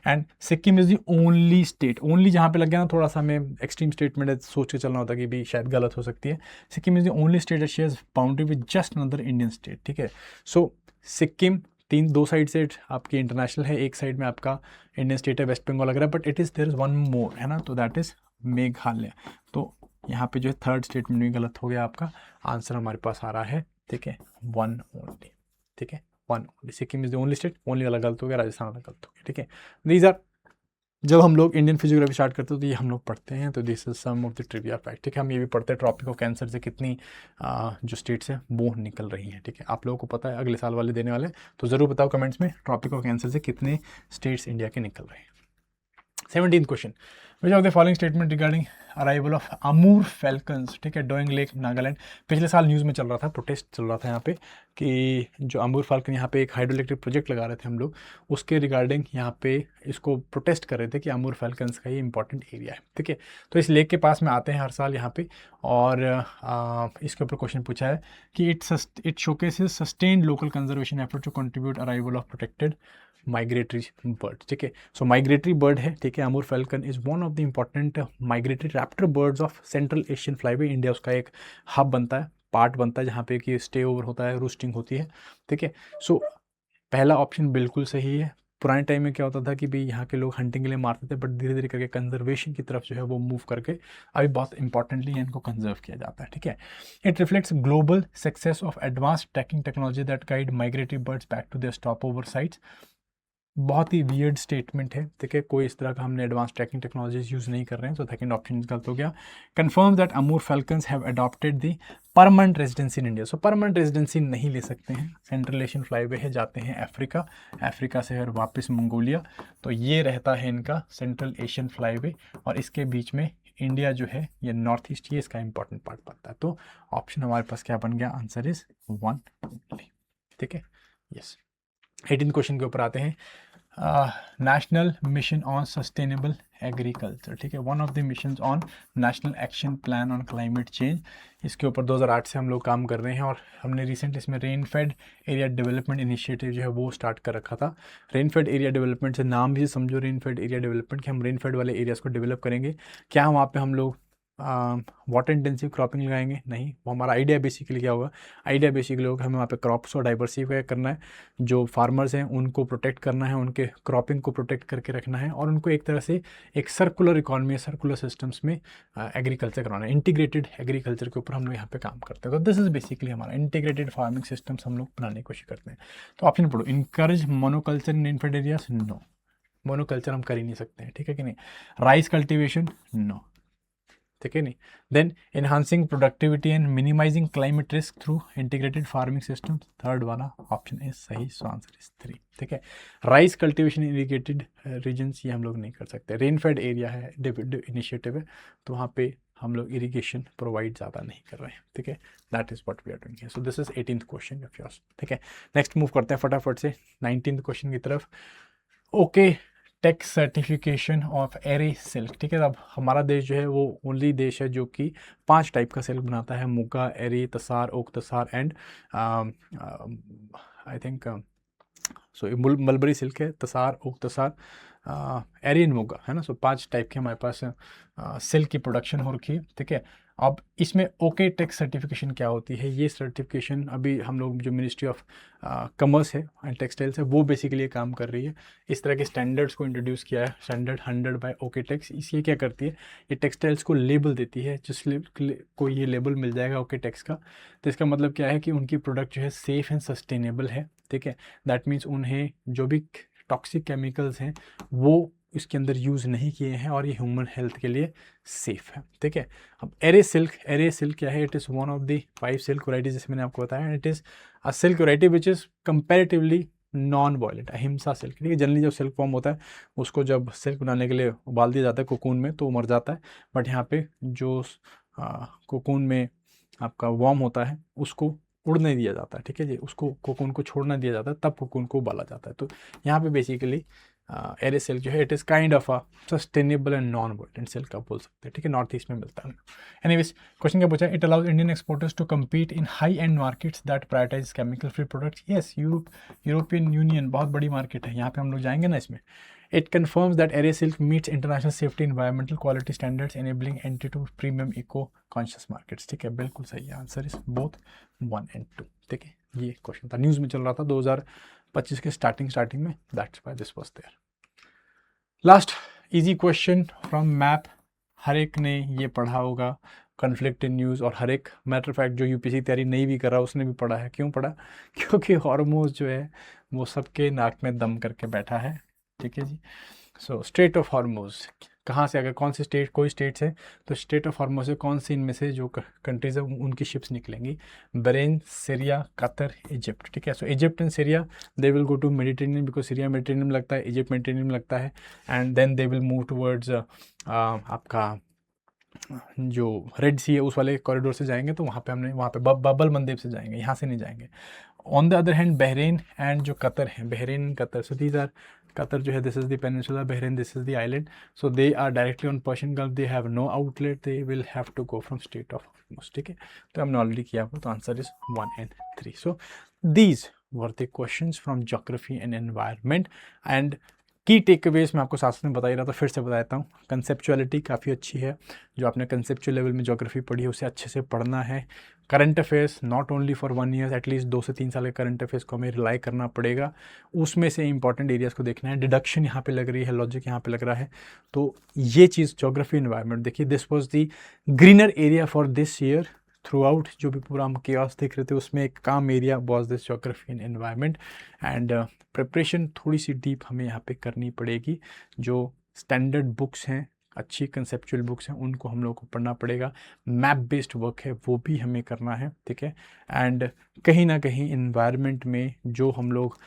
And Sikkim is the only state, only जहाँ पे लग गया ना थोड़ा सा हमें एक्सट्रीम स्टेटमेंट सोच के चलना होता है कि भी शायद गलत हो सकती है। Sikkim is the only state that shares boundary with just another Indian state, ठीक है। सो सिक्किम 2 साइड से आपकी इंटरनेशनल है, एक साइड में आपका इंडियन स्टेट है वेस्ट बंगाल वगैरह, but it is there is one more, है ना, तो दैट इज़ मेघालय। तो यहाँ पे जो है थर्ड स्टेटमेंट भी गलत हो गया आपका, आंसर हमारे पास आ रहा है, ठीक है, 1 ओनली, ठीक है, 1 only. Sikkim is the only state, only वाला गलत हो गया, राजस्थान वाला गलत हो गया, ठीक है। दीज आर, जब हम लोग इंडियन फिजियोग्राफी स्टार्ट करते हैं तो ये हम लोग पढ़ते हैं, तो this is some of the trivia fact, ठीक है। हम ये भी पढ़ते हैं ट्रॉपिक ऑफ कैंसर से कितनी जो स्टेट्स हैं वो निकल रही हैं, ठीक है। आप लोगों को पता है, अगले साल वाले देने वाले, तो ज़रूर बताओ कमेंट्स में ट्रॉपिक ऑफ कैंसर से कितने स्टेट्स इंडिया के निकल रहे हैं। 17th question, which of the following statement regarding arrival of Amur falcons, ठीक है, डोइंग लेक नागालैंड। पिछले साल न्यूज़ में चल रहा था, प्रोटेस्ट चल रहा था यहाँ पे कि जो अमूर फैल्कन यहाँ पे एक हाइड्रो इलेक्ट्रिक प्रोजेक्ट लगा रहे थे हम लोग, उसके रिगार्डिंग यहाँ पे इसको प्रोटेस्ट कर रहे थे कि अमूर फैल्कन्स का ये इंपॉर्टेंट एरिया है, ठीक है। तो इस लेक के पास में आते हैं हर साल यहाँ पे, और इसके ऊपर क्वेश्चन पूछा है कि it showcases sustained local conservation effort to contribute arrival of protected migratory bird, ठीक है। सो माइग्रेटरी बर्ड है, ठीक है, Amur falcon is one of the important migratory raptor birds of central Asian flyway India, उसका एक hub बनता है, part बनता है जहाँ पे कि स्टे ओवर होता है, रूस्टिंग होती है, ठीक है। सो पहला ऑप्शन बिल्कुल सही है। पुराने टाइम में क्या होता था कि भाई यहाँ के लोग हंटिंग के लिए मारते थे, बट धीरे धीरे करके कंजर्वेशन की तरफ जो है वो मूव करके अभी बहुत इंपॉर्टेंटली इनको कंजर्व किया जाता है, ठीक है। It reflects global success of advance tracking technology that guide migratory birds back to their stop over sites. बहुत ही वियर्ड स्टेटमेंट है, ठीक है, कोई इस तरह का हमने एडवांस ट्रैकिंग टेक्नोलॉजीज यूज़ नहीं कर रहे हैं, तो सेकंड ऑप्शन गलत हो गया। Confirm that Amur falcons have adopted the permanent residency in India, so permanent residency नहीं ले सकते हैं, सेंट्रल एशियन फ्लाईवे है, जाते हैं अफ्रीका, अफ्रीका से फिर वापस मंगोलिया, तो ये रहता है इनका सेंट्रल एशियन फ्लाईवे, और इसके बीच में इंडिया जो है ये नॉर्थ ईस्ट, ये इसका इंपॉर्टेंट पार्ट बनता है। तो ऑप्शन हमारे पास क्या बन गया, आंसर इज 1 ओनली, ठीक है, यस। 18 क्वेश्चन के ऊपर आते हैं, national mission on sustainable agriculture, ठीक है, one of the missions on national action plan on climate change, इसके ऊपर 2008 से हम लोग काम कर रहे हैं, और हमने रिसेंट इसमें rain fade area development initiative जो है वो स्टार्ट कर रखा था। रेन फेड एरिया डेवलपमेंट से नाम भी समझो, रेन फेड एरिया डेवलपमेंट, कि हम रेन फेड वाले एरियाज़ को डेवलप करेंगे, क्या वहाँ पे हम लोग वाटर इंटेंसिव क्रॉपिंग लगाएंगे? नहीं। वो हमारा आइडिया बेसिकली क्या होगा? आइडिया बेसिकली होगा हमें वहाँ पे क्रॉप्स को डाइवर्सिफाई करना है, जो फार्मर्स हैं उनको प्रोटेक्ट करना है, उनके क्रॉपिंग को प्रोटेक्ट करके रखना है, और उनको एक तरह से एक सर्कुलर इकॉनमी, सर्कुलर सिस्टम्स में एग्रीकल्चर कराना है। इंटीग्रेटेड एग्रीकल्चर के ऊपर हम लोग यहाँ पे काम करते हैं। तो दिस इज बेसिकली हमारा इंटीग्रेटेड फार्मिंग सिस्टम्स हम लोग बनाने की कोशिश करते हैं। तो ऑप्शन पढ़ो, इनकरेज मोनोकल्चर इन रेनफेड एरियाज? नो, मोनोकल्चर हम कर ही नहीं सकते हैं, ठीक है कि नहीं। Rice cultivation? नो, ठीक है नहीं। Then enhancing productivity and minimising climate risk through integrated farming system? Third वाला ऑप्शन इज सही, सो आंसर इज 3, ठीक है। राइस कल्टीवेशन इरिगेटेड रीजन्स, ये हम लोग नहीं कर सकते। रेनफेड एरिया है, इनिशिएटिव है, तो वहाँ पे हम लोग इरिगेशन प्रोवाइड ज़्यादा नहीं कर रहे हैं, ठीक है। That is what we are doing. So this is 18th question of yours, ठीक है। नेक्स्ट मूव करते हैं फटाफट से 19th क्वेश्चन की तरफ। Okay, take certification of Eri silk, ठीक है। अब हमारा देश जो है वो ओनली देश है जो कि 5 टाइप का सिल्क बनाता है, muga, eri, tasar, oak tasar and I think so mulberry silk है, तसार, ओक तसार, एरी एंड मुगा, है ना। सो 5 टाइप के हमारे पास सिल्क की प्रोडक्शन हो रखी है, ठीक है। अब इसमें ओके टेक सर्टिफिकेशन क्या होती है? ये सर्टिफिकेशन अभी हम लोग जो मिनिस्ट्री ऑफ कॉमर्स है एंड टेक्सटाइल्स है वो बेसिकली काम कर रही है। इस तरह के स्टैंडर्ड्स को इंट्रोड्यूस किया है, स्टैंडर्ड 100 बाय ओके टेक्स। ये क्या करती है? ये टेक्सटाइल्स को लेबल देती है, जिस को ये लेबल मिल जाएगा ओके टेक्स का, तो इसका मतलब क्या है कि उनकी प्रोडक्ट जो है सेफ़ एंड सस्टेनेबल है, ठीक है। दैट मीन्स उन्हें जो भी टॉक्सिक केमिकल्स हैं वो इसके अंदर यूज़ नहीं किए हैं और ये ह्यूमन हेल्थ के लिए सेफ़ है, ठीक है। अब एरे सिल्क क्या है? It is one of the 5 silk varieties, जैसे मैंने आपको बताया। It is a silk variety which is comparatively non violent, अहिंसा सिल्क, ठीक है। जनरली जब सिल्क फॉर्म होता है उसको जब सिल्क बनाने के लिए उबाल दिया जाता है कोकून में तो वो मर जाता है, बट यहाँ पे जो कोकून में आपका वॉर्म होता है उसको उड़ने दिया जाता है, ठीक है जी, उसको कोकून को छोड़ना दिया जाता है, तब कोकून को उबाला जाता है। तो यहाँ पे बेसिकली एरे सिल्क जो है it is kind of a sustainable and non violent silk आप बोल सकते हैं, ठीक है। नॉर्थ ईस्ट में मिलता है। एनीवेज, क्वेश्चन क्या पूछा? It allows Indian exporters to compete in high end markets that prioritise chemical free products. Yes, European union बहुत बड़ी मार्केट है, यहाँ पे हम लोग जाएंगे ना इसमें। It confirms that Array Silk meets international safety, environmental quality standards, enabling entry to premium eco-conscious markets. ठीक है, बिल्कुल सही है। आंसर इज बोथ 1 and 2, ठीक है। ये क्वेश्चन था, न्यूज़ में चल रहा था 2025 के स्टार्टिंग में, that's why this was there. Last easy question from map, हर एक ने ये पढ़ा होगा, कन्फ्लिक्ट इन न्यूज़, और हर एक मैटर फैक्ट जो यूपीएससी तैयारी नहीं भी कर रहा उसने भी पढ़ा है। क्यों पढ़ा? क्योंकि हॉर्मोज जो है वो सबके नाक में दम करके बैठा है, ठीक है जी। सो स्ट्रेट ऑफ हॉर्मोज कहाँ से, अगर कौन सी स्टेट, कोई स्टेट्स है तो स्टेट ऑफ हॉर्मोज से कौन सी इनमें से जो कंट्रीज है उनकी शिप्स निकलेंगी? बहरीन, सीरिया, कतर, इजिप्ट, ठीक है। So Egypt and Syria they will go to Mediterranean, because Syria Mediterranean में लगता है, इजिप्ट मेडिटेरेनियन में लगता है, and then they will move towards आपका जो रेड सी है उस वाले कॉरिडोर से जाएंगे, तो वहाँ पे बबल मंदेब से जाएंगे, यहाँ से नहीं जाएंगे। On the other hand Bahrain and जो कतर है, Bahrain Qatar, so these are, Qatar जो है this is the peninsula, Bahrain this is the island, so they are directly on Persian Gulf, they have no outlet, they will have to go from state of Hormuz, ठीक है। तो हमने already किया हुआ, तो answer is 1 and 3। So these were the questions from geography and environment. And की takeaways मैं आपको साथ में बता ही रहा था, फिर से बताता हूँ। कंसेप्चुअलिटी काफ़ी अच्छी है, जो आपने कंसेप्चुअल लेवल में ज्योग्राफी पढ़ी है उसे अच्छे से पढ़ना है। Current affairs not only for 1 year, at least 2 से 3 साल के करंट अफेयर्स को हमें रिलाई करना पड़ेगा, उसमें से इंपॉर्टेंट एरियाज़ को देखना है। डिडक्शन यहाँ पे लग रही है, लॉजिक यहाँ पे लग रहा है, तो ये चीज़ ज्योग्राफी एनवायरनमेंट देखिए, this was the greener area for this year through out. जो भी पूरा हम केओस देख रहे थे उसमें एक काम area was this geography and environment. And preparation थोड़ी सी डीप हमें यहाँ पे करनी पड़ेगी। जो स्टैंडर्ड बुक्स हैं, अच्छी कंसेप्चुअल बुक्स हैं, उनको हम लोग को पढ़ना पड़ेगा। मैप बेस्ड वर्क है वो भी हमें करना है, ठीक है। एंड कहीं ना कहीं इन्वायरमेंट में जो हम लोग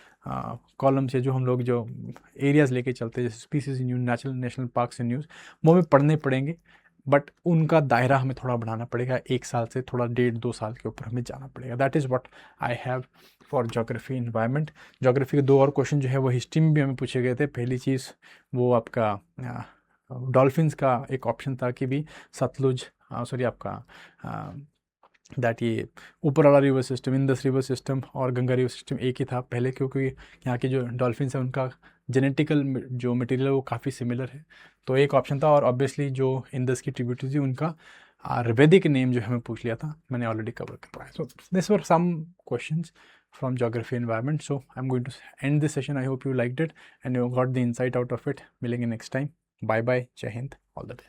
कॉलम से जो हम लोग जो एरियाज़ लेके चलते हैं, जैसे species in news, national parks in news, वो हमें पढ़ने पड़ेंगे, बट उनका दायरा हमें थोड़ा बढ़ाना पड़ेगा। 1 साल से थोड़ा 1.5-2 साल के ऊपर हमें जाना पड़ेगा। That is what I have for geography environment. Geography के 2 और क्वेश्चन जो है वो हिस्ट्री में भी हमें पूछे गए थे। पहली चीज़ वो आपका डॉल्फिन्स का एक ऑप्शन था कि भी सतलुज, सॉरी आपका दैट ये ऊपर वाला river system, Indus river system और गंगा रिवर सिस्टम एक ही था पहले, क्योंकि यहाँ के जो डॉल्फिन्स हैं उनका जेनेटिकल जो मटेरियल है वो काफ़ी सिमिलर है, तो एक ऑप्शन था। और ऑब्वियसली जो इंदस की ट्रिब्यूटरी थी उनका आयुर्वेदिक नेम जो हमें पूछ लिया था, मैंने ऑलरेडी कवर करवाया. So this were some questions from geography environment. So I'm going to end this session. I hope you liked it and you got the insight out of it. मिलेंगे next time. Bye bye. Jai Hind. All the best.